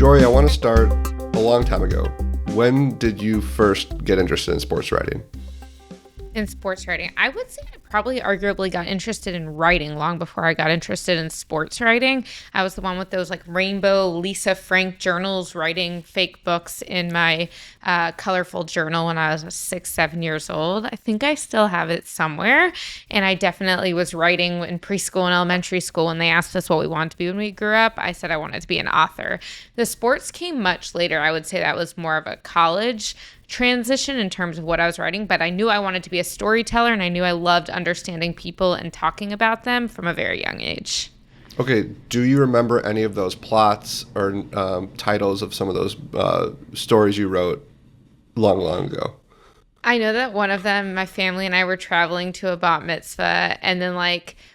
Jori, I want to start a long time ago. When did you first get interested in sports writing? In sports writing, I would say I probably arguably got interested in writing long before I got interested in sports writing. I was the one with those like rainbow Lisa Frank journals, writing fake books in my colorful journal when I was 6-7 years old. I think I still have it somewhere. And I definitely was writing in preschool and elementary school when they asked us what we wanted to be when we grew up. I said I wanted to be an author. The sports came much later. I would say that was more of a college transition in terms of what I was writing, but I knew I wanted to be a storyteller, and I knew I loved understanding people and talking about them from a very young age. Okay, do you remember any of those plots or titles of some of those stories you wrote long ago? I know that one of them, my family and I were traveling to a bat mitzvah, and then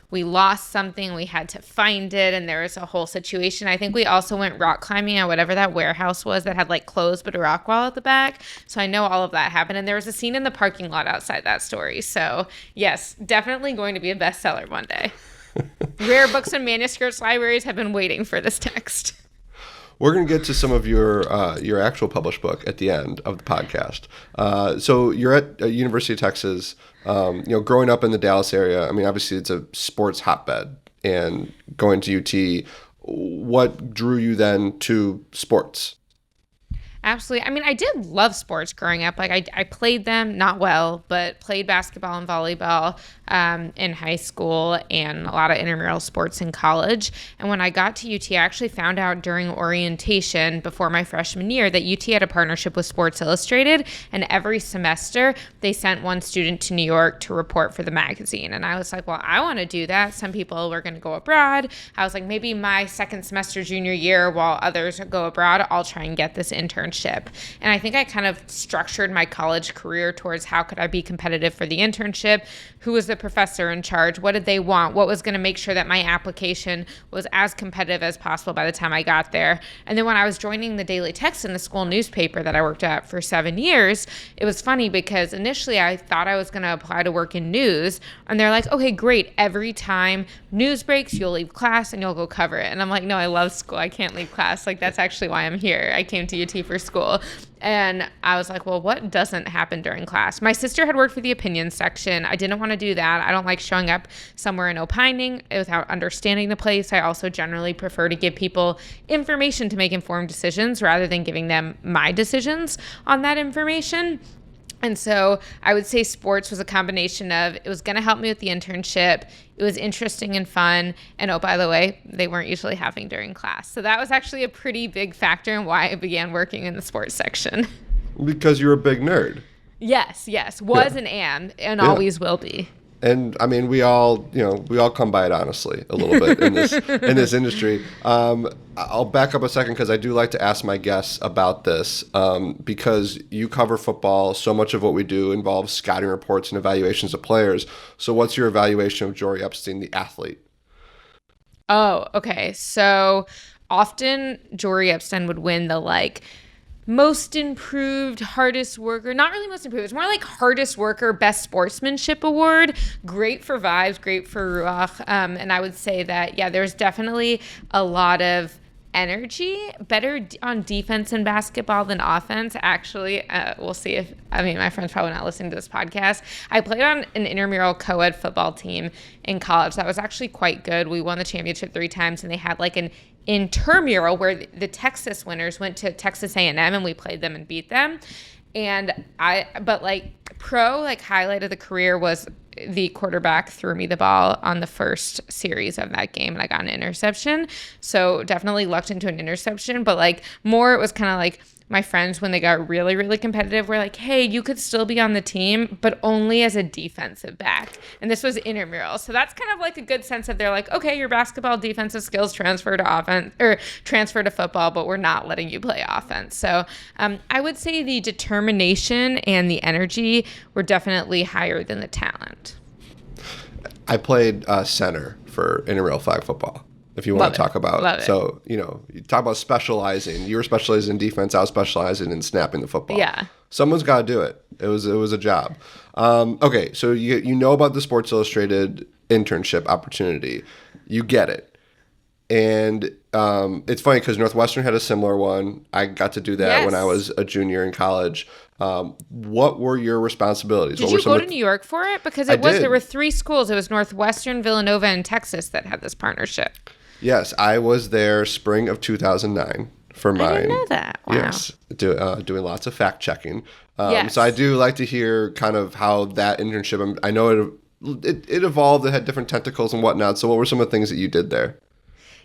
we lost something, we had to find it, and there was a whole situation. I think we also went rock climbing at whatever that warehouse was that had closed but a rock wall at the back. So I know all of that happened, and there was a scene in the parking lot outside that story. So yes, definitely going to be a bestseller one day. Rare Books and Manuscripts libraries have been waiting for this text. We're going to get to some of your actual published book at the end of the podcast. So you're at University of Texas. Growing up in the Dallas area, I mean, obviously it's a sports hotbed. And going to UT, what drew you then to sports? Absolutely. I mean, I did love sports growing up. I played them, not well, but played basketball and volleyball in high school and a lot of intramural sports in college. And when I got to UT, I actually found out during orientation before my freshman year that UT had a partnership with Sports Illustrated. And every semester, they sent one student to New York to report for the magazine. And I was like, well, I want to do that. Some people were going to go abroad. I was like, maybe my second semester junior year, while others go abroad, I'll try and get this internship. And I think I kind of structured my college career towards how could I be competitive for the internship, who was the professor in charge, what did they want, what was going to make sure that my application was as competitive as possible by the time I got there. And then when I was joining the Daily Texan, the school newspaper that I worked at for 7 years, it was funny because initially I thought I was going to apply to work in news, and they're like, okay, great, every time news breaks, you'll leave class and you'll go cover it. And I'm like, no, I love school, I can't leave class. That's actually why I'm here. I came to UT for school. And I was like, well, what doesn't happen during class? My sister had worked for the opinions section. I didn't want to do that. I don't like showing up somewhere and opining without understanding the place. I also generally prefer to give people information to make informed decisions rather than giving them my decisions on that information. And so I would say sports was a combination of it was going to help me with the internship, it was interesting and fun, and oh, by the way, they weren't usually happening during class. So that was actually a pretty big factor in why I began working in the sports section. Because you're a big nerd. Yes, was and am, and always will be. And I mean, we all come by it honestly a little bit in this industry. I'll back up a second because I do like to ask my guests about this because you cover football. So much of what we do involves scouting reports and evaluations of players. So what's your evaluation of Jori Epstein, the athlete? Oh, okay. So often Jori Epstein would win the most improved, hardest worker, not really most improved, it's more like hardest worker, best sportsmanship award. Great for vibes, great for ruach. And I would say that, there's definitely a lot of energy, better on defense in basketball than offense. Actually, we'll see my friend's probably not listening to this podcast. I played on an intramural co-ed football team in college. That was actually quite good. We won the championship 3 times, and they had an intramural where the Texas winners went to Texas A&M, and we played them and beat them. And highlight of the career was the quarterback threw me the ball on the first series of that game, and I got an interception. So definitely lucked into an interception, but more it was kind of my friends, when they got really, really competitive, were like, hey, you could still be on the team, but only as a defensive back. And this was intramural. So that's kind of a good sense of they're like, okay, your basketball defensive skills transfer to offense or transfer to football, but we're not letting you play offense. So I would say the determination and the energy were definitely higher than the talent. I played center for intramural flag football. If you want to talk about it. So, you talk about specializing. You were specializing in defense. I was specializing in snapping the football. Yeah. Someone's got to do it. It was a job. Okay, so you know about the Sports Illustrated internship opportunity. You get it. And it's funny because Northwestern had a similar one. I got to do that when I was a junior in college. What were your responsibilities? Did you go to New York for it? Because there were 3 schools. It was Northwestern, Villanova, and Texas that had this partnership. Yes, I was there spring of 2009 for mine. I didn't know that. Wow. Yes, doing lots of fact checking. So I do like to hear kind of how that internship. I know it evolved. It had different tentacles and whatnot. So what were some of the things that you did there?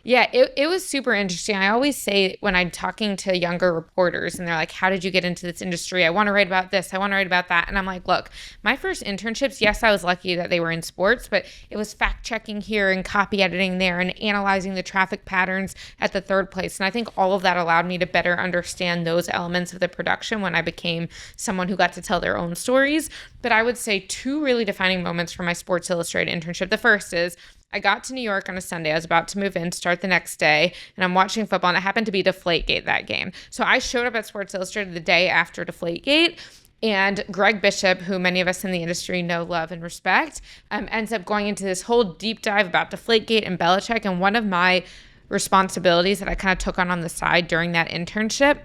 Yeah, it was super interesting. I always say when I'm talking to younger reporters and they're like, how did you get into this industry? I want to write about this. I want to write about that. And I'm like, look, my first internships, yes, I was lucky that they were in sports, but it was fact checking here and copy editing there and analyzing the traffic patterns at the third place. And I think all of that allowed me to better understand those elements of the production when I became someone who got to tell their own stories. But I would say 2 really defining moments for my Sports Illustrated internship. The first is I got to New York on a Sunday. I was about to move in, start the next day, and I'm watching football, and it happened to be Deflategate that game. So I showed up at Sports Illustrated the day after Deflategate, and Greg Bishop, who many of us in the industry know, love, and respect, ends up going into this whole deep dive about Deflategate and Belichick, and one of my responsibilities that I kind of took on the side during that internship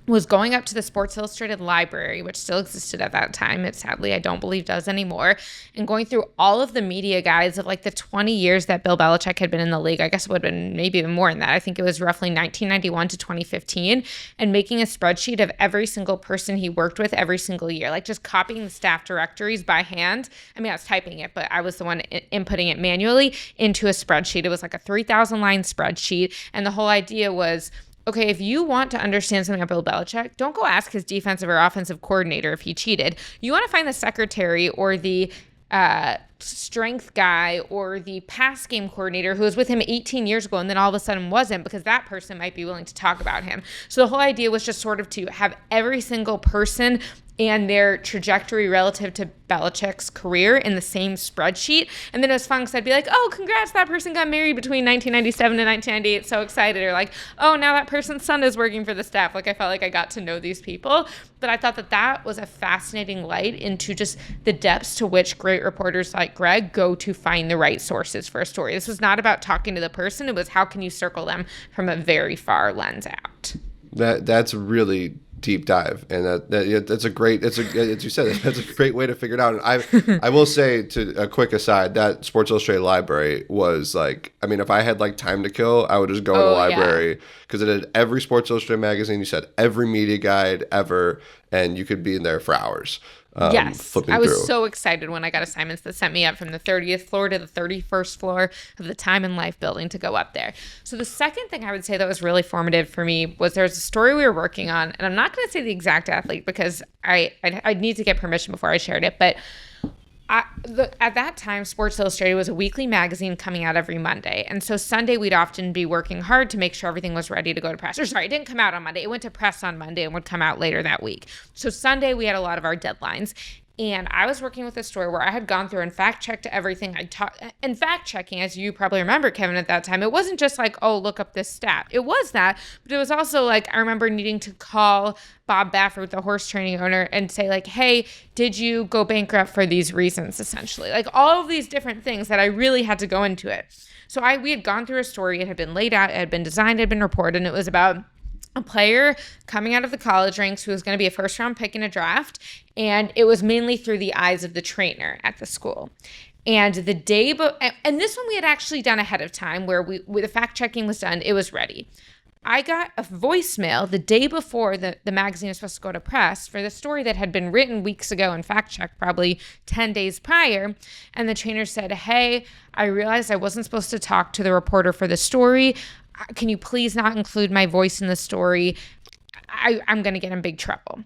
was going up to the Sports Illustrated library, which still existed at that time. It sadly, I don't believe does anymore, and going through all of the media guides of like the 20 years that Bill Belichick had been in the league. I guess it would have been maybe even more than that. I think it was roughly 1991 to 2015, and making a spreadsheet of every single person he worked with every single year, like just copying the staff directories by hand. I mean, I was typing it, but I was the one inputting it manually into a spreadsheet. It was like a 3,000 line spreadsheet, and the whole idea was, okay, if you want to understand something about Bill Belichick, don't go ask his defensive or offensive coordinator if he cheated. You want to find the secretary or the strength guy or the pass game coordinator who was with him 18 years ago and then all of a sudden wasn't, because that person might be willing to talk about him. So the whole idea was just sort of to have every single person and their trajectory relative to Belichick's career in the same spreadsheet. And then it was fun because I'd be like, oh, congrats, that person got married between 1997 and 1998. So excited. Or like, oh, now that person's son is working for the staff. Like I felt like I got to know these people. But I thought that was a fascinating light into just the depths to which great reporters like Greg go to find the right sources for a story. This was not about talking to the person. It was how can you circle them from a very far lens out. That's really deep dive, and that's a great, as you said, that's a great way to figure it out. And I will say, to a quick aside, that Sports Illustrated library was like, I mean, if I had like time to kill, I would just go in the library, because it had every Sports Illustrated magazine, you said every media guide ever, and you could be in there for hours. Yes, I was so excited when I got assignments that sent me up from the 30th floor to the 31st floor of the Time and Life building to go up there. So the second thing I would say that was really formative for me was there was a story we were working on, and I'm not going to say the exact athlete because I'd need to get permission before I shared it, but at that time, Sports Illustrated was a weekly magazine coming out every Monday. And so Sunday, we'd often be working hard to make sure everything was ready to go to press. Or sorry, it didn't come out on Monday. It went to press on Monday and would come out later that week. So Sunday, we had a lot of our deadlines. And I was working with a story where I had gone through and fact-checked everything I taught. And fact-checking, as you probably remember, Kevin, at that time, it wasn't just like, oh, look up this stat. It was that, but it was also like, I remember needing to call Bob Baffert, the horse training owner, and say like, hey, did you go bankrupt for these reasons, essentially? Like all of these different things that I really had to go into it. So we had gone through a story. It had been laid out. It had been designed. It had been reported. And it was about a player coming out of the college ranks who was going to be a first-round pick in a draft, and it was mainly through the eyes of the trainer at the school. And the day, and this one we had actually done ahead of time, where the fact-checking was done, it was ready. I got a voicemail the day before the magazine was supposed to go to press for the story that had been written weeks ago and fact-checked probably 10 days prior. And the trainer said, hey, I realized I wasn't supposed to talk to the reporter for the story. Can you please not include my voice in the story? I'm going to get in big trouble.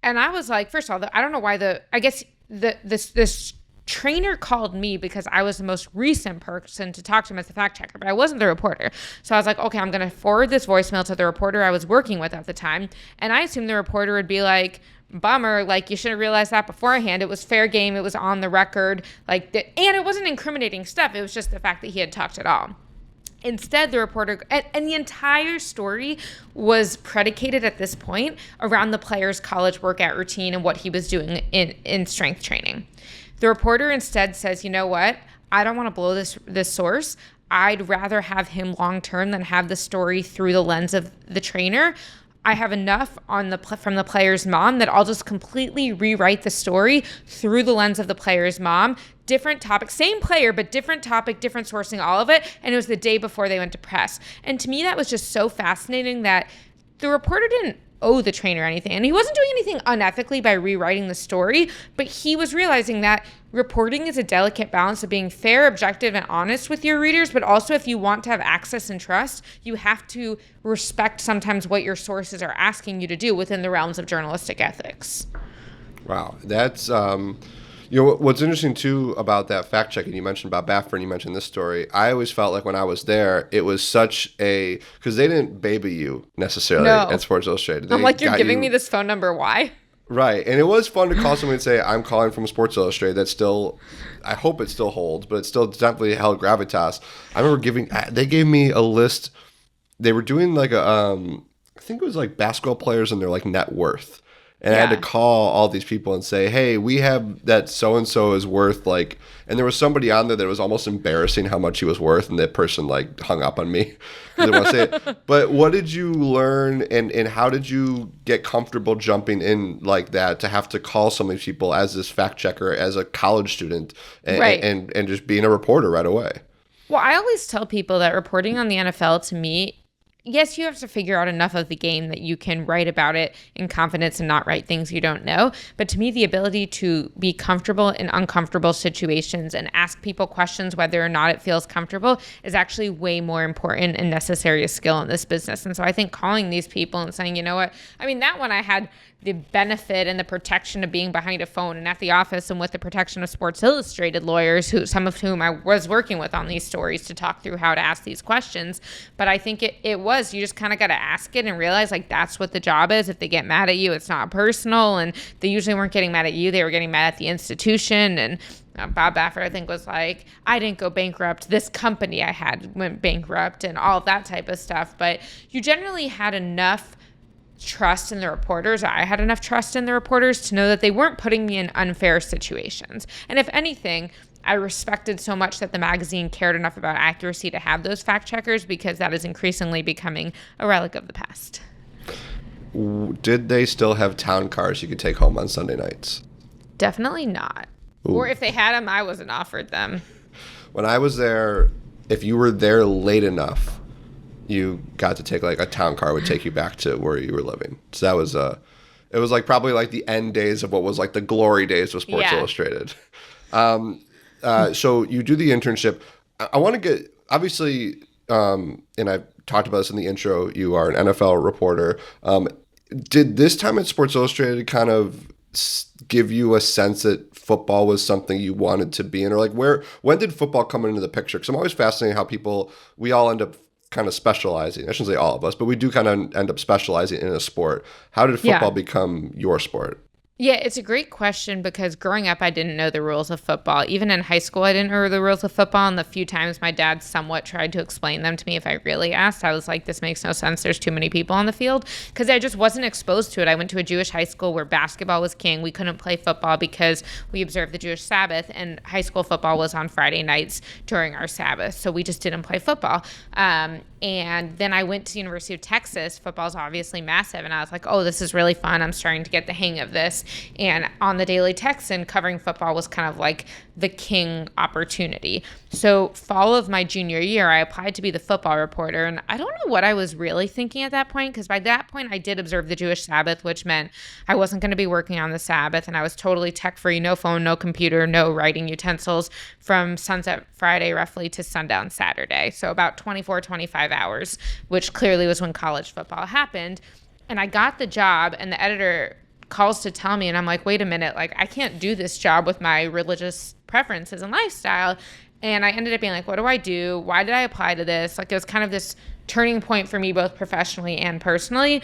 And I was like, first of all, I don't know why this trainer called me because I was the most recent person to talk to him as the fact checker, but I wasn't the reporter. So I was like, okay, I'm going to forward this voicemail to the reporter I was working with at the time. And I assumed the reporter would be like, bummer, like you should have realized that beforehand. It was fair game. It was on the record. And it wasn't incriminating stuff. It was just the fact that he had talked at all. Instead, the reporter, and the entire story was predicated at this point around the player's college workout routine and what he was doing in strength training. The reporter instead says, you know what? I don't want to blow this source. I'd rather have him long term than have the story through the lens of the trainer. I have enough from the player's mom that I'll just completely rewrite the story through the lens of the player's mom. Different topic, same player, but different topic, different sourcing, all of it. And it was the day before they went to press. And to me, that was just so fascinating that the reporter didn't owe the trainer anything. And he wasn't doing anything unethically by rewriting the story, but he was realizing that reporting is a delicate balance of being fair, objective, and honest with your readers, but also if you want to have access and trust, you have to respect sometimes what your sources are asking you to do within the realms of journalistic ethics. Wow. That's, what's interesting too about that fact checking, you mentioned about Baffer and you mentioned this story. I always felt like when I was there, it was because they didn't baby you necessarily at Sports Illustrated. I'm like, you're giving me this phone number, why? Right. And it was fun to call someone and say, I'm calling from Sports Illustrated. That's still, I hope it still holds, but it still definitely held gravitas. I remember they gave me a list. They were doing like I think it was like basketball players and their like net worth. And I had to call all these people and say, hey, we have that so-and-so is worth like, and there was somebody on there that was almost embarrassing how much he was worth. And that person like hung up on me. I didn't want to say it. But what did you learn and how did you get comfortable jumping in like that to have to call some of these people as this fact checker, as a college student and just being a reporter right away? Well, I always tell people that reporting on the NFL to me, yes, you have to figure out enough of the game that you can write about it in confidence and not write things you don't know. But to me, the ability to be comfortable in uncomfortable situations and ask people questions whether or not it feels comfortable is actually way more important and necessary a skill in this business. And so I think calling these people and saying, you know what, I mean, that one I had the benefit and the protection of being behind a phone and at the office and with the protection of Sports Illustrated lawyers, some of whom I was working with on these stories to talk through how to ask these questions. But I think it was, you just kind of got to ask it and realize like that's what the job is. If they get mad at you, it's not personal. And they usually weren't getting mad at you. They were getting mad at the institution. And Bob Baffert, I think, was like, I didn't go bankrupt. This company I had went bankrupt and all of that type of stuff. But you generally had enough trust in the reporters. I had enough trust in the reporters to know that they weren't putting me in unfair situations. And if anything, I respected so much that the magazine cared enough about accuracy to have those fact checkers because that is increasingly becoming a relic of the past. Did they still have town cars you could take home on Sunday nights? Definitely not. Ooh. Or if they had them, I wasn't offered them. When I was there, if you were there late enough, you got to take like a town car would take you back to where you were living. So that was it was like probably like the end days of what was like the glory days of Sports Illustrated. So you do the internship. I want to get, obviously, and I've talked about this in the intro, you are an NFL reporter. Did this time at Sports Illustrated kind of give you a sense that football was something you wanted to be in? Or like when did football come into the picture? Because I'm always fascinated how we all end up kind of specializing. I shouldn't say all of us, but we do kind of end up specializing in a sport. How did football become your sport? Yeah, it's a great question because growing up, I didn't know the rules of football. Even in high school, I didn't know the rules of football. And the few times my dad somewhat tried to explain them to me, if I really asked, I was like, this makes no sense. There's too many people on the field because I just wasn't exposed to it. I went to a Jewish high school where basketball was king. We couldn't play football because we observed the Jewish Sabbath, and high school football was on Friday nights during our Sabbath. So we just didn't play football. And then I went to the University of Texas. Football's obviously massive. And I was like, oh, this is really fun. I'm starting to get the hang of this. And on the Daily Texan, covering football was kind of like the king opportunity. So fall of my junior year, I applied to be the football reporter. And I don't know what I was really thinking at that point, because by that point I did observe the Jewish Sabbath, which meant I wasn't going to be working on the Sabbath. And I was totally tech-free, no phone, no computer, no writing utensils from sunset Friday roughly to sundown Saturday. So about 24, 25 hours, which clearly was when college football happened. And I got the job, and the editor calls to tell me, and I'm like, wait a minute, like I can't do this job with my religious preferences and lifestyle. And I ended up being like, what do I do? Why did I apply to this? Like it was kind of this turning point for me, both professionally and personally.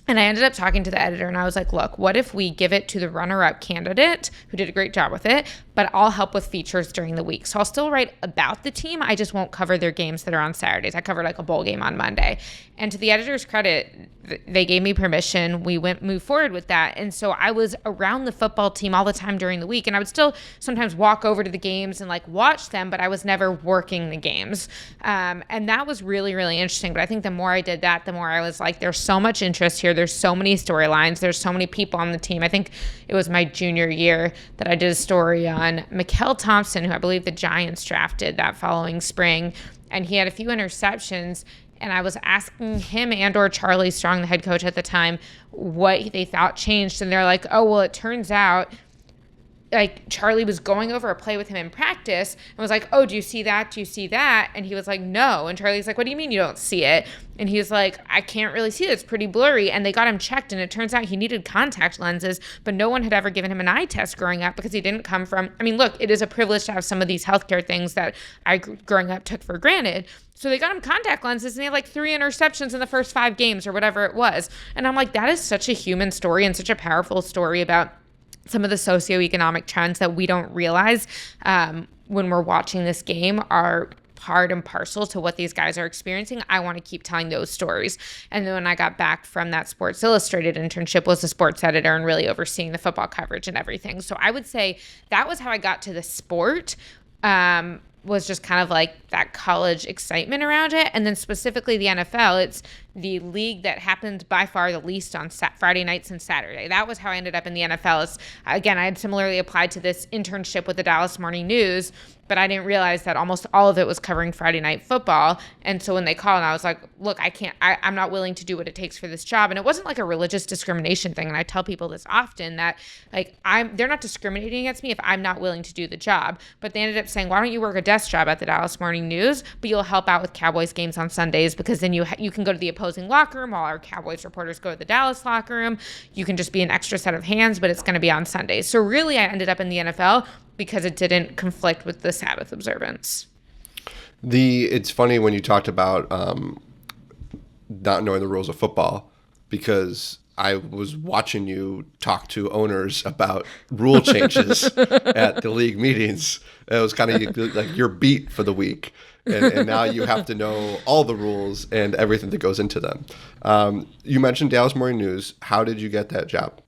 And I ended up talking to the editor, and I was like, look, what if we give it to the runner-up candidate who did a great job with it, but I'll help with features during the week. So I'll still write about the team. I just won't cover their games that are on Saturdays. I cover like a bowl game on Monday. And to the editor's credit, they gave me permission. We moved forward with that. And so I was around the football team all the time during the week. And I would still sometimes walk over to the games and like watch them, but I was never working the games. And that was really, really interesting. But I think the more I did that, the more I was like, there's so much interest here. There's so many storylines. There's so many people on the team. I think it was my junior year that I did a story on Mikael Thompson, who I believe the Giants drafted that following spring. And he had a few interceptions. And I was asking him and or Charlie Strong, the head coach at the time, what they thought changed. And they're like, oh, well, it turns out like Charlie was going over a play with him in practice and was like, oh, do you see that? Do you see that? And he was like, no. And Charlie's like, what do you mean you don't see it? And he was like, I can't really see it. It's pretty blurry. And they got him checked. And it turns out he needed contact lenses, but no one had ever given him an eye test growing up because he didn't come from, I mean, look, it is a privilege to have some of these healthcare things that I growing up took for granted. So they got him contact lenses and he had like 3 interceptions in the first 5 games or whatever it was. And I'm like, that is such a human story and such a powerful story about some of the socioeconomic trends that we don't realize when we're watching this game are part and parcel to what these guys are experiencing. I want to keep telling those stories. And then when I got back from that Sports Illustrated internship, was a sports editor and really overseeing the football coverage and everything. So I would say that was how I got to the sport. Was just kind of like that college excitement around it. And then specifically the NFL, it's the league that happened by far the least on Friday nights and Saturday. That was how I ended up in the NFL. Again, I had similarly applied to this internship with the Dallas Morning News, but I didn't realize that almost all of it was covering Friday night football. And so when they called, I was like, look, I'm not willing to do what it takes for this job. And it wasn't like a religious discrimination thing. And I tell people this often that like they're not discriminating against me if I'm not willing to do the job. But they ended up saying, why don't you work a desk job at the Dallas Morning News, but you'll help out with Cowboys games on Sundays because then you can go to the opposing locker room while our Cowboys reporters go to the Dallas locker room. You can just be an extra set of hands, but it's going to be on Sundays. So really I ended up in the NFL because it didn't conflict with the Sabbath observance. It's funny when you talked about not knowing the rules of football, because I was watching you talk to owners about rule changes at the league meetings. It was kind of like your beat for the week. And now you have to know all the rules and everything that goes into them. You mentioned Dallas Morning News. How did you get that job?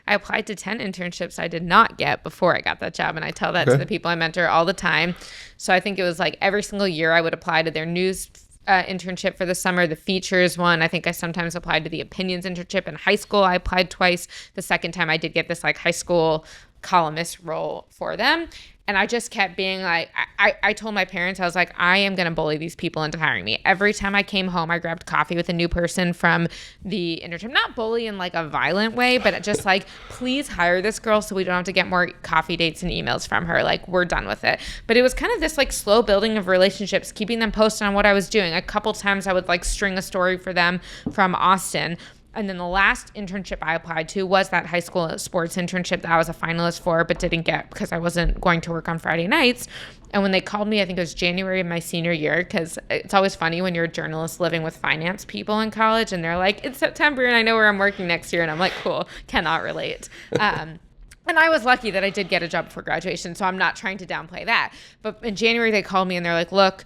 I applied to 10 internships I did not get before I got that job. And I tell that to the people I mentor all the time. So I think it was like every single year I would apply to their news internship for the summer, the features one. I think I sometimes applied to the opinions internship in high school. I applied twice. The second time I did get this like high school columnist role for them. And I just kept being like, I told my parents, I was like, I am going to bully these people into hiring me. Every time I came home, I grabbed coffee with a new person from the internship. Not bully in like a violent way, but just like, please hire this girl so we don't have to get more coffee dates and emails from her. Like, we're done with it. But it was kind of this like slow building of relationships, keeping them posted on what I was doing. A couple times I would like string a story for them from Austin. And then the last internship I applied to was that high school sports internship that I was a finalist for, but didn't get because I wasn't going to work on Friday nights. And when they called me, I think it was January of my senior year, because it's always funny when you're a journalist living with finance people in college and they're like, it's September and I know where I'm working next year. And I'm like, cool, cannot relate. And I was lucky that I did get a job before graduation, so I'm not trying to downplay that. But in January, they called me and they're like, look,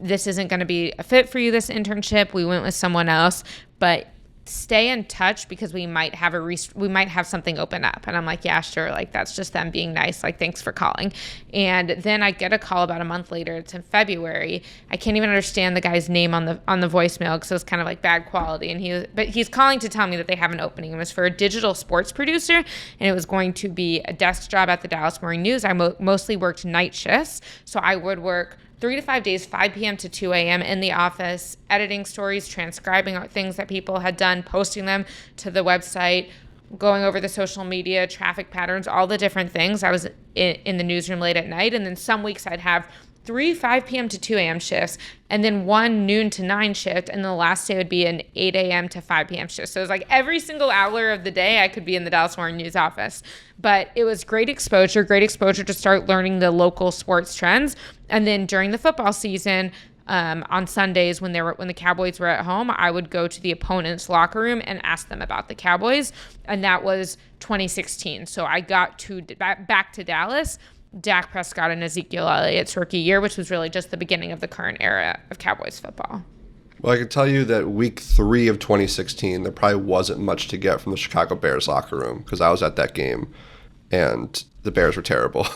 this isn't going to be a fit for you, this internship. We went with someone else, but stay in touch because we might have something open up. And I'm like, yeah, sure. Like, that's just them being nice. Like, thanks for calling. And then I get a call about a month later. It's in February. I can't even understand the guy's name on the voicemail because it was kind of like bad quality. And he's calling to tell me that they have an opening. It was for a digital sports producer, and it was going to be a desk job at the Dallas Morning News. I mostly worked night shifts, so I would work 3 to 5 days, 5 p.m. to 2 a.m. in the office, editing stories, transcribing things that people had done, posting them to the website, going over the social media, traffic patterns, all the different things. I was in the newsroom late at night, and then some weeks I'd have 5 p.m. to 2 a.m. shifts, and then 1 noon to 9 shift, and the last day would be an 8 a.m. to 5 p.m. shift. So it was like every single hour of the day I could be in the Dallas Morning News office. But it was great exposure to start learning the local sports trends. And then during the football season, On Sundays when the Cowboys were at home, I would go to the opponent's locker room and ask them about the Cowboys. And that was 2016. So I got back to Dallas, Dak Prescott and Ezekiel Elliott's rookie year, which was really just the beginning of the current era of Cowboys football. Well, I can tell you that week 3 of 2016, there probably wasn't much to get from the Chicago Bears locker room because I was at that game and the Bears were terrible.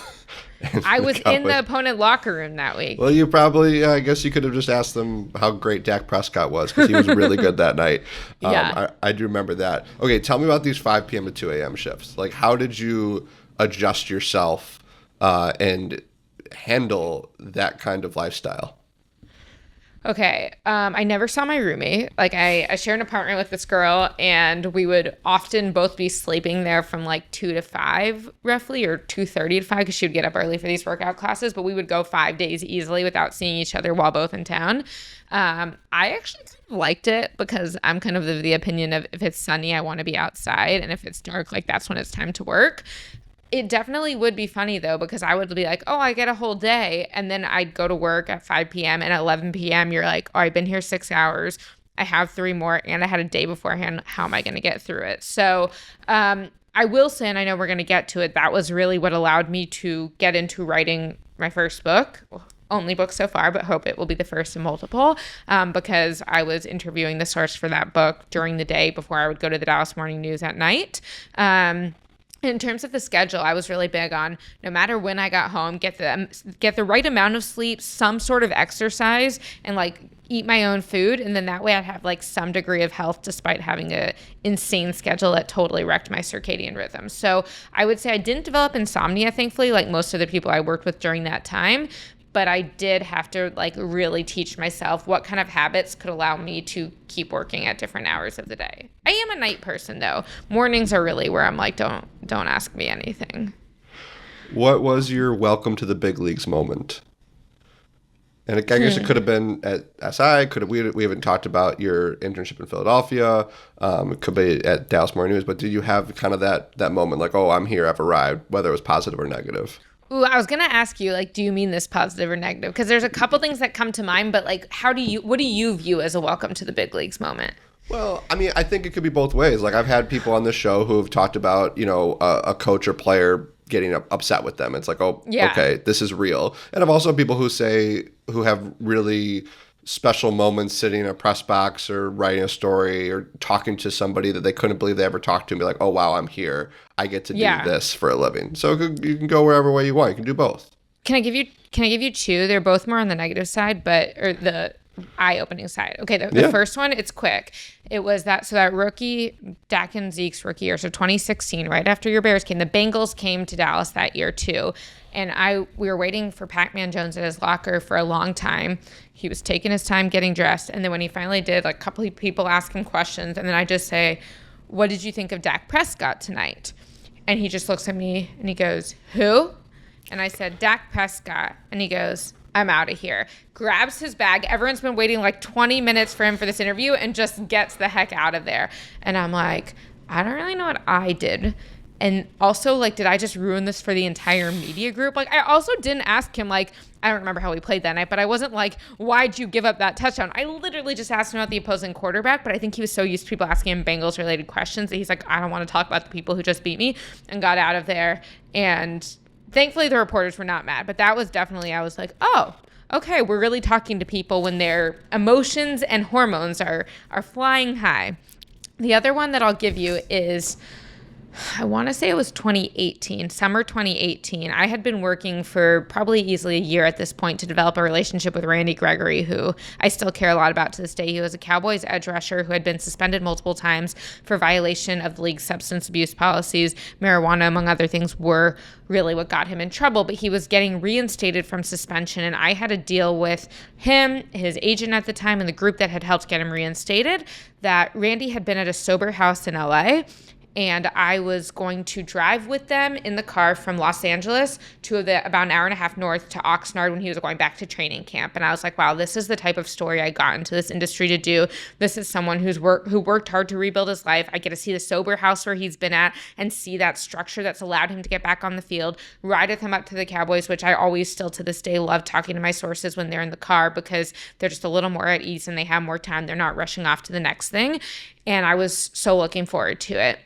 I was in the opponent locker room that week. Well, you probably, I guess you could have just asked them how great Dak Prescott was because he was really good that night. Yeah. I do remember that. Okay, tell me about these 5 p.m. to 2 a.m. shifts. Like, how did you adjust yourself and handle that kind of lifestyle? Okay. I never saw my roommate. Like I share an apartment with this girl and we would often both be sleeping there from like 2 to 5 roughly, or 2:30 to 5 because she would get up early for these workout classes, but we would go 5 days easily without seeing each other while both in town. I actually kind of liked it because I'm kind of the opinion of if it's sunny, I want to be outside. And if it's dark, like that's when it's time to work. It definitely would be funny, though, because I would be like, oh, I get a whole day. And then I'd go to work at 5 p.m. and at 11 p.m. you're like, oh, I've been here 6 hours. I have 3 more and I had a day beforehand. How am I going to get through it? So I will say, and I know we're going to get to it, that was really what allowed me to get into writing my first book. Only book so far, but hope it will be the first of multiple, because I was interviewing the source for that book during the day before I would go to the Dallas Morning News at night. In terms of the schedule, I was really big on no matter when I got home, get the right amount of sleep, some sort of exercise, and like eat my own food. And then that way I'd have like some degree of health despite having a insane schedule that totally wrecked my circadian rhythm. So I would say I didn't develop insomnia, thankfully, like most of the people I worked with during that time. But I did have to like really teach myself what kind of habits could allow me to keep working at different hours of the day. I am a night person though. Mornings are really where I'm like, don't ask me anything. What was your welcome to the big leagues moment? And I guess it could have been at SI. We haven't talked about your internship in Philadelphia. It could be at Dallas Morning News. But did you have kind of that moment like, oh, I'm here, I've arrived, whether it was positive or negative? Ooh, I was going to ask you, like, do you mean this positive or negative? Because there's a couple things that come to mind, but like, what do you view as a welcome to the big leagues moment? Well, I mean, I think it could be both ways. Like I've had people on this show who have talked about, a coach or player getting upset with them. It's like, oh, yeah. Okay, this is real. And I've also had people who have really special moments sitting in a press box or writing a story or talking to somebody that they couldn't believe they ever talked to and be like, oh, wow, I'm here. I get to do this for a living. So you can go wherever way you want. You can do both. Can I give you 2? They're both more on the negative side, or the eye-opening side. Okay, the first one, it's quick. It was that rookie, Dak and Zeke's rookie year, so 2016, right after your Bears came, the Bengals came to Dallas that year too. And we were waiting for Pac-Man Jones at his locker for a long time. He was taking his time getting dressed. And then when he finally did, like a couple of people ask him questions. And then I just say, what did you think of Dak Prescott tonight? And he just looks at me and he goes, who? And I said, Dak Prescott. And he goes, I'm out of here. Grabs his bag. Everyone's been waiting like 20 minutes for him for this interview and just gets the heck out of there. And I'm like, I don't really know what I did. And also, like, did I just ruin this for the entire media group? Like, I also didn't ask him, like, I don't remember how we played that night, but I wasn't like, why'd you give up that touchdown? I literally just asked him about the opposing quarterback, but I think he was so used to people asking him Bengals-related questions that he's like, I don't want to talk about the people who just beat me, and got out of there. And thankfully, the reporters were not mad, but that was definitely, I was like, oh, okay, we're really talking to people when their emotions and hormones are flying high. The other one that I'll give you is, I want to say it was 2018, summer 2018. I had been working for probably easily a year at this point to develop a relationship with Randy Gregory, who I still care a lot about to this day. He was a Cowboys edge rusher who had been suspended multiple times for violation of the league's substance abuse policies. Marijuana, among other things, were really what got him in trouble, but he was getting reinstated from suspension, and I had to deal with him, his agent at the time, and the group that had helped get him reinstated, that Randy had been at a sober house in LA, and I was going to drive with them in the car from Los Angeles to about an hour and a half north to Oxnard when he was going back to training camp. And I was like, wow, this is the type of story I got into this industry to do. This is someone who worked hard to rebuild his life. I get to see the sober house where he's been at and see that structure that's allowed him to get back on the field, ride with him up to the Cowboys, which I always still to this day love talking to my sources when they're in the car because they're just a little more at ease and they have more time. They're not rushing off to the next thing. And I was so looking forward to it.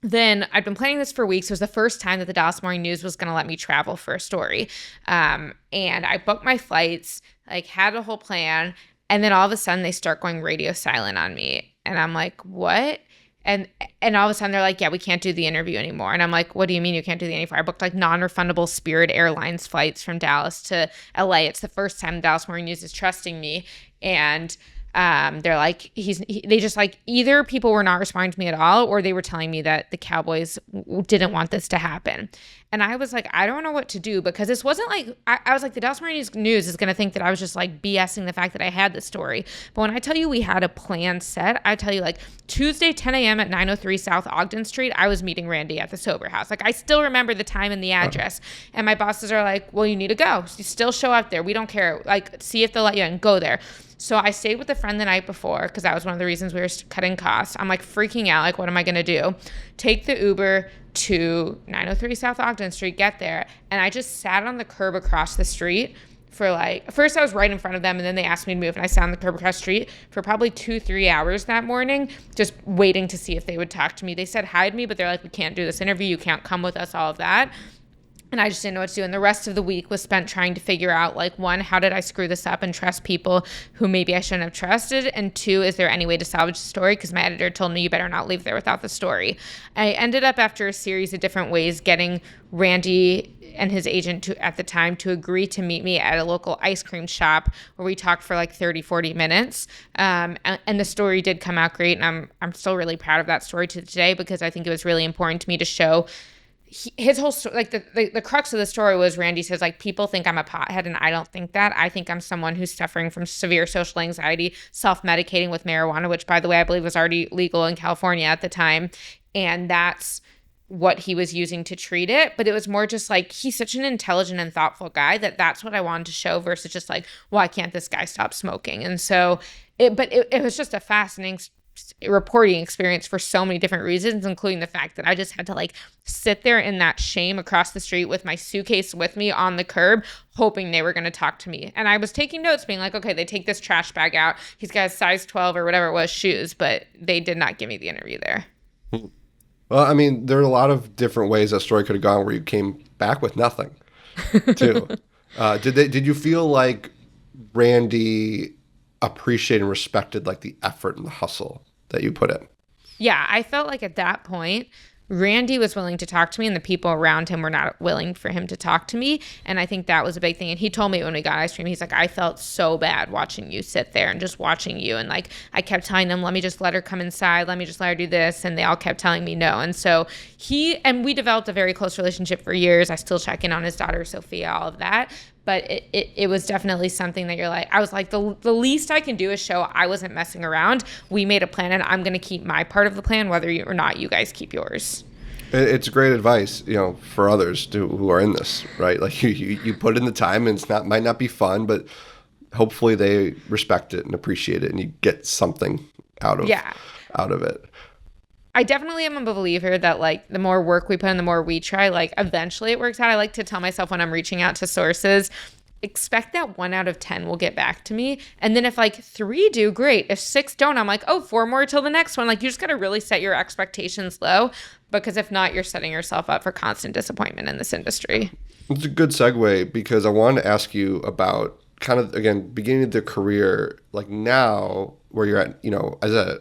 Then I'd been planning this for weeks. It was the first time that the Dallas Morning News was going to let me travel for a story. And I booked my flights, like had a whole plan. And then all of a sudden they start going radio silent on me. And I'm like, what? And all of a sudden they're like, yeah, we can't do the interview anymore. And I'm like, what do you mean you can't do the interview? I booked like non-refundable Spirit Airlines flights from Dallas to LA. It's the first time the Dallas Morning News is trusting me. And they're like, they just like either people were not responding to me at all, or they were telling me that the Cowboys didn't want this to happen. And I was like, I don't know what to do because this wasn't like, I was like, the Dallas Morning News is going to think that I was just like BSing the fact that I had the story. But when I tell you we had a plan set, I tell you like Tuesday, 10 a.m. at 903 South Ogden Street, I was meeting Randy at the sober house. Like I still remember the time and the address. And my bosses are like, well, you need to go. You still show up there. We don't care. Like, see if they'll let you in. Go there. So I stayed with a friend the night before because that was one of the reasons we were cutting costs. I'm like freaking out. Like, what am I going to do? Take the Uber to 903 South Ogden Street, get there. And I just sat on the curb across the street for like, first I was right in front of them and then they asked me to move and I sat on the curb across the street for probably 2-3 hours that morning, just waiting to see if they would talk to me. They said hi to me, but they're like, we can't do this interview. You can't come with us, all of that. And I just didn't know what to do. And the rest of the week was spent trying to figure out, like, one, how did I screw this up and trust people who maybe I shouldn't have trusted? And two, is there any way to salvage the story? Because my editor told me you better not leave there without the story. I ended up, after a series of different ways, getting Randy and his agent at the time to agree to meet me at a local ice cream shop where we talked for like 30-40 minutes. And the story did come out great. And I'm still really proud of that story to today because I think it was really important to me to show his whole story. Like the crux of the story was Randy says, like, people think I'm a pothead and I don't think that. I think I'm someone who's suffering from severe social anxiety, self-medicating with marijuana, which, by the way, I believe was already legal in California at the time. And that's what he was using to treat it. But it was more just like, he's such an intelligent and thoughtful guy that's what I wanted to show versus just like, why can't this guy stop smoking? And so it was just a fascinating reporting experience for so many different reasons, including the fact that I just had to like sit there in that shame across the street with my suitcase with me on the curb, hoping they were going to talk to me. And I was taking notes being like, okay, they take this trash bag out. He's got a size 12 or whatever it was shoes, but they did not give me the interview there. Well, I mean, there are a lot of different ways that story could have gone where you came back with nothing too. Did you feel like Randy appreciated and respected like the effort and the hustle that you put in? Yeah, I felt like at that point, Randy was willing to talk to me and the people around him were not willing for him to talk to me. And I think that was a big thing. And he told me when we got ice cream, he's like, I felt so bad watching you sit there and just watching you. And like, I kept telling them, let me just let her come inside. Let me just let her do this. And they all kept telling me no. And so we developed a very close relationship for years. I still check in on his daughter, Sophia, all of that. But it was definitely something that you're like, I was like, the least I can do is show I wasn't messing around. We made a plan and I'm going to keep my part of the plan, whether or not you guys keep yours. It's great advice, for others who are in this, right? Like you put in the time and might not be fun, but hopefully they respect it and appreciate it and you get something out of it. I definitely am a believer that like the more work we put in, the more we try, like eventually it works out. I like to tell myself when I'm reaching out to sources, expect that 1 out of 10 will get back to me. And then if like 3 do, great. If 6 don't, I'm like, 4 more till the next one. Like you just got to really set your expectations low because if not, you're setting yourself up for constant disappointment in this industry. It's a good segue because I wanted to ask you about kind of, again, beginning of the career, like now where you're at,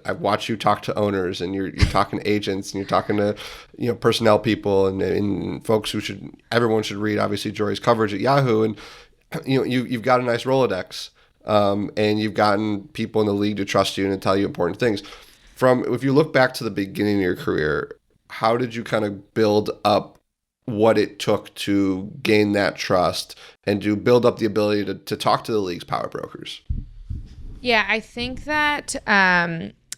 I watch you talk to owners and you're talking to agents and you're talking to, personnel people and folks everyone should read, obviously, Jori's coverage at Yahoo. And, you've got a nice Rolodex and you've gotten people in the league to trust you and to tell you important things. If you look back to the beginning of your career, how did you kind of build up what it took to gain that trust and to build up the ability to talk to the league's power brokers? Yeah, I think that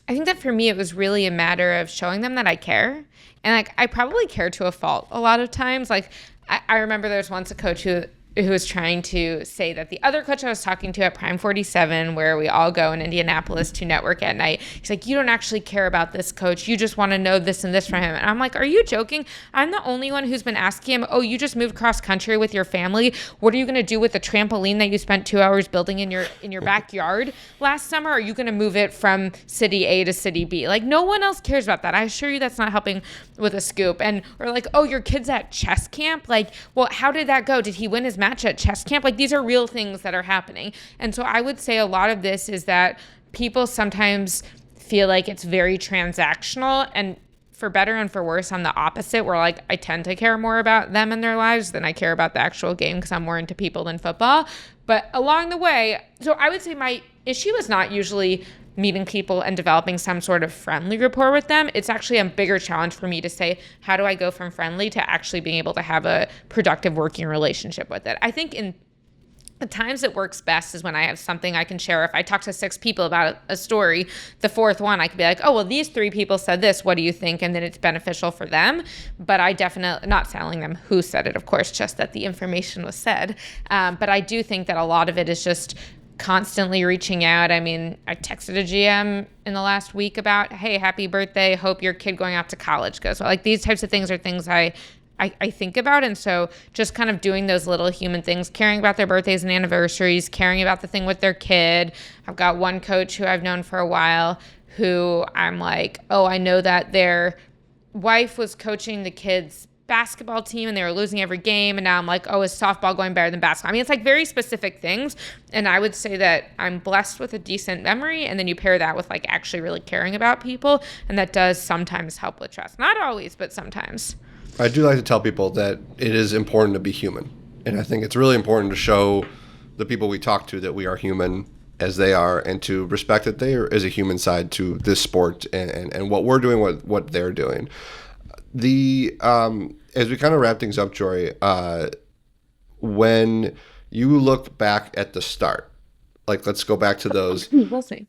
I think that for me, it was really a matter of showing them that I care. And like, I probably care to a fault a lot of times. Like, I remember there was once a coach who was trying to say that the other coach I was talking to at Prime 47, where we all go in Indianapolis to network at night, he's like, you don't actually care about this coach. You just want to know this and this from him. And I'm like, are you joking? I'm the only one who's been asking him, oh, you just moved cross country with your family. What are you going to do with the trampoline that you spent 2 hours building in your backyard last summer? Are you going to move it from city A to city B? Like, no one else cares about that. I assure you that's not helping with a scoop. And or like, oh, your kid's at chess camp. Like, well, how did that go? Did he win his match at chess camp? Like, these are real things that are happening. And so I would say a lot of this is that people sometimes feel like it's very transactional, and for better and for worse, I'm the opposite, where like I tend to care more about them and their lives than I care about the actual game, because I'm more into people than football. But along the way, so I would say my issue is not usually meeting people and developing some sort of friendly rapport with them. It's actually a bigger challenge for me to say, how do I go from friendly to actually being able to have a productive working relationship with it? I think in the times it works best is when I have something I can share. If I talk to 6 people about a story, the 4th one, I could be like, oh, well, these 3 people said this. What do you think? And then it's beneficial for them. But I definitely, not telling them who said it, of course, just that the information was said. But I do think that a lot of it is just constantly reaching out. I mean, I texted a GM in the last week about, hey, happy birthday. Hope your kid going out to college goes well. Like, these types of things are things I think about. And so just kind of doing those little human things, caring about their birthdays and anniversaries, caring about the thing with their kid. I've got one coach who I've known for a while who I'm like, oh, I know that their wife was coaching the kids' basketball team and they were losing every game, and now I'm like, oh, is softball going better than basketball? I mean, it's like very specific things, and I would say that I'm blessed with a decent memory, and then you pair that with like actually really caring about people, and that does sometimes help with trust. Not always, but sometimes. I do like to tell people that it is important to be human, and I think it's really important to show the people we talk to that we are human as they are, and to respect that there is a human side to this sport and what we're doing, what they're doing. The as we kind of wrap things up, Jori, when you look back at the start, like let's go back to those we'll see.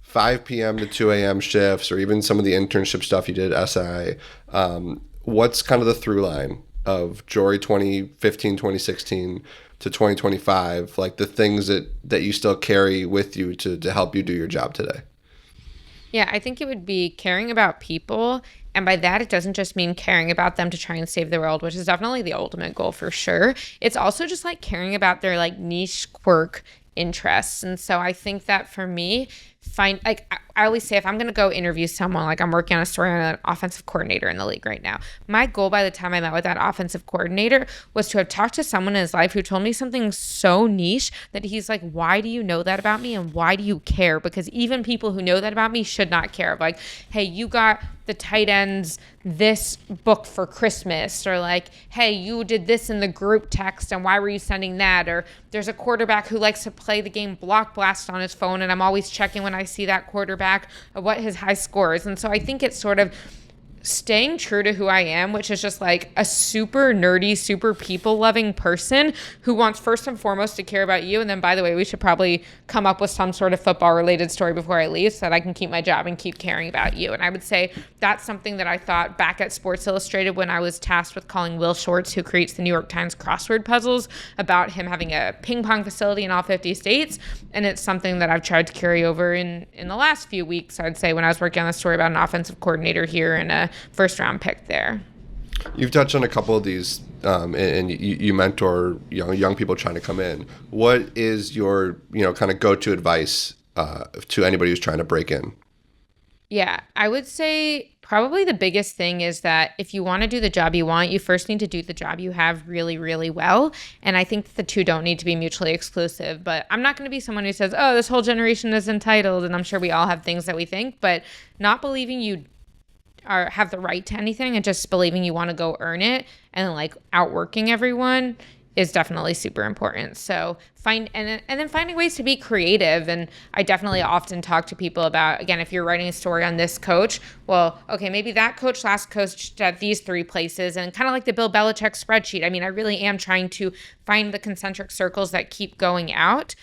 5 p.m. to 2 a.m. shifts, or even some of the internship stuff you did at SI, what's kind of the through line of Jori 2015, 2016 to 2025, like the things that you still carry with you to help you do your job today? Yeah, I think it would be caring about people. And by that, it doesn't just mean caring about them to try and save the world, which is definitely the ultimate goal for sure. It's also just like caring about their like niche quirk interests. And so I think that for me, I always say, if I'm going to go interview someone, like I'm working on a story on an offensive coordinator in the league right now, my goal by the time I met with that offensive coordinator was to have talked to someone in his life who told me something so niche that he's like, why do you know that about me? And why do you care? Because even people who know that about me should not care. Like, hey, you got the tight ends this book for Christmas, or like, hey, you did this in the group text and why were you sending that? Or there's a quarterback who likes to play the game Block Blast on his phone, and I'm always checking when I see that quarterback of what his high score is. And so I think it's sort of staying true to who I am, which is just like a super nerdy, super people-loving person who wants first and foremost to care about you. And then, by the way, we should probably come up with some sort of football-related story before I leave so that I can keep my job and keep caring about you. And I would say that's something that I thought back at Sports Illustrated when I was tasked with calling Will Shortz, who creates the New York Times crossword puzzles, about him having a ping pong facility in all 50 states. And it's something that I've tried to carry over in the last few weeks, I'd say, when I was working on a story about an offensive coordinator here and a first-round pick there. You've touched on a couple of these, and you mentor young people trying to come in. What is your kind of go-to advice to anybody who's trying to break in? Yeah, I would say probably the biggest thing is that if you want to do the job you want, you first need to do the job you have really, really well. And I think that the two don't need to be mutually exclusive. But I'm not going to be someone who says, oh, this whole generation is entitled. And I'm sure we all have things that we think, but not believing you have the right to anything and just believing you want to go earn it and like outworking everyone is definitely super important. So then finding ways to be creative. And I definitely often talk to people about, again, if you're writing a story on this coach, well, okay, maybe that coach last coached at these 3 places, and kind of like the Bill Belichick spreadsheet. I mean, I really am trying to find the concentric circles that keep going out.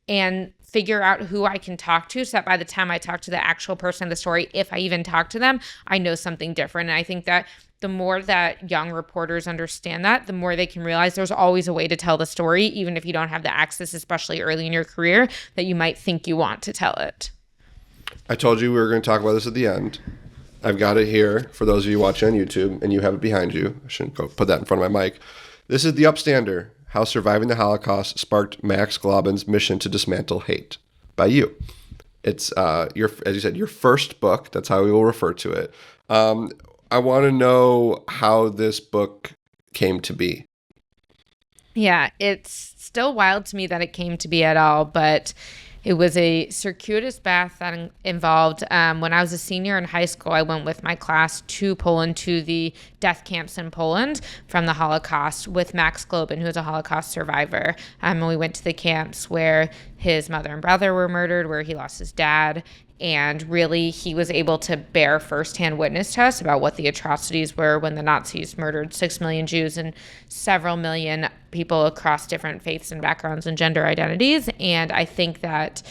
and figure out who I can talk to so that by the time I talk to the actual person of the story, if I even talk to them, I know something different. And I think that the more that young reporters understand that, the more they can realize there's always a way to tell the story, even if you don't have the access, especially early in your career, that you might think you want to tell it. I told you we were going to talk about this at the end. I've got it here for those of you watching on YouTube, and you have it behind you. I shouldn't go put that in front of my mic. This is The Upstander, How Surviving the Holocaust Sparked Max Globin's Mission to Dismantle Hate, by you. It's, as you said, your first book. That's how we will refer to it. I want to know how this book came to be. Yeah, it's still wild to me that it came to be at all, but it was a circuitous path that involved, when I was a senior in high school, I went with my class to Poland, to the death camps in Poland from the Holocaust with Max Globin, who was a Holocaust survivor. And we went to the camps where his mother and brother were murdered, where he lost his dad. And really, he was able to bear firsthand witness to us about what the atrocities were when the Nazis murdered 6 million Jews and several million people across different faiths and backgrounds and gender identities. And I think that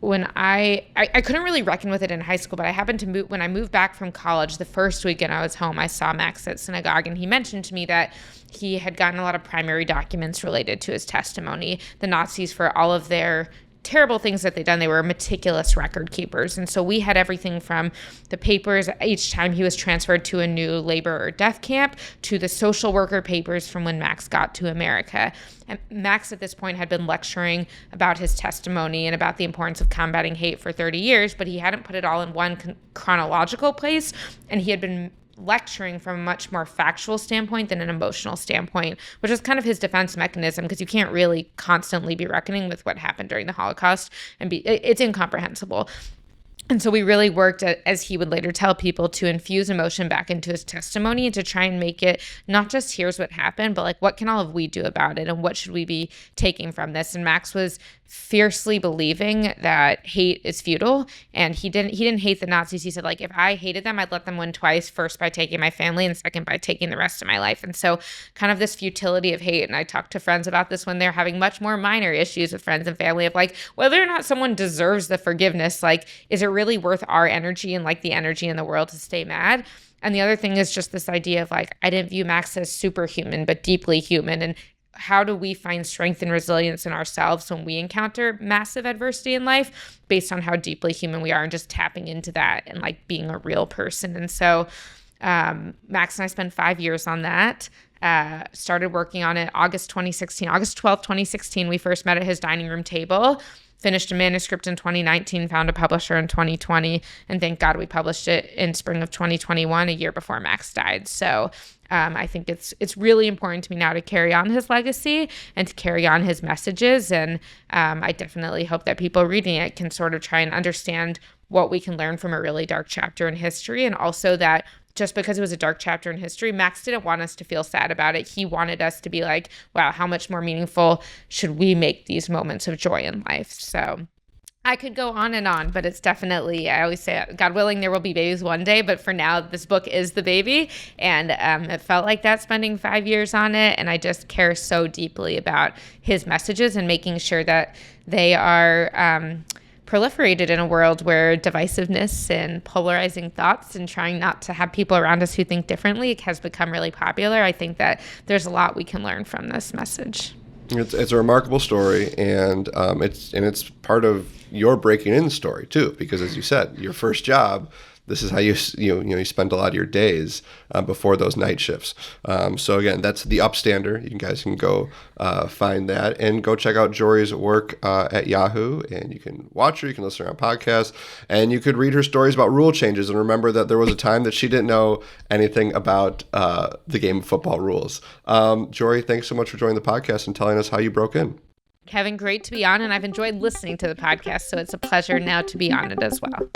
when I couldn't really reckon with it in high school, but I happened to move, when I moved back from college, the first weekend I was home, I saw Max at synagogue, and he mentioned to me that he had gotten a lot of primary documents related to his testimony. The Nazis, for all of their terrible things that they'd done, they were meticulous record keepers. And so we had everything from the papers each time he was transferred to a new labor or death camp to the social worker papers from when Max got to America. And Max at this point had been lecturing about his testimony and about the importance of combating hate for 30 years, but he hadn't put it all in one chronological place. And he had been lecturing from a much more factual standpoint than an emotional standpoint, which is kind of his defense mechanism, because you can't really constantly be reckoning with what happened during the Holocaust, and it's incomprehensible. And so we really worked, as he would later tell people, to infuse emotion back into his testimony and to try and make it not just here's what happened, but like what can all of we do about it and what should we be taking from this? And Max was fiercely believing that hate is futile, and he didn't hate the Nazis. He said, like, if I hated them, I'd let them win twice, first by taking my family and second by taking the rest of my life. And so kind of this futility of hate, and I talk to friends about this when they're having much more minor issues with friends and family of like whether or not someone deserves the forgiveness, like is it really worth our energy and like the energy in the world to stay mad? And the other thing is just this idea of like, I didn't view Max as superhuman, but deeply human. And how do we find strength and resilience in ourselves when we encounter massive adversity in life based on how deeply human we are, and just tapping into that and like being a real person. And so Max and I spent 5 years on that. Started working on it August 12th, 2016. We first met at his dining room table. Finished a manuscript in 2019, found a publisher in 2020, and thank God we published it in spring of 2021, a year before Max died. So I think it's really important to me now to carry on his legacy and to carry on his messages. And I definitely hope that people reading it can sort of try and understand what we can learn from a really dark chapter in history, and also that just because it was a dark chapter in history, Max didn't want us to feel sad about it. He wanted us to be like, wow, how much more meaningful should we make these moments of joy in life? So I could go on, but it's definitely, I always say, God willing, there will be babies one day. But for now, this book is the baby. And it felt like that spending 5 years on it. And I just care so deeply about his messages and making sure that they are proliferated in a world where divisiveness and polarizing thoughts and trying not to have people around us who think differently has become really popular. I think that there's a lot we can learn from this message. It's a remarkable story, and it's part of your breaking in story too, because as you said, your first job, this is how you spend a lot of your days before those night shifts. So again, that's The Upstander. You guys can go find that and go check out Jori's work at Yahoo. And you can watch her, you can listen to her on podcasts, and you could read her stories about rule changes and remember that there was a time that she didn't know anything about the game of football rules. Jori, thanks so much for joining the podcast and telling us how you broke in. Kevin, great to be on, and I've enjoyed listening to the podcast, so it's a pleasure now to be on it as well.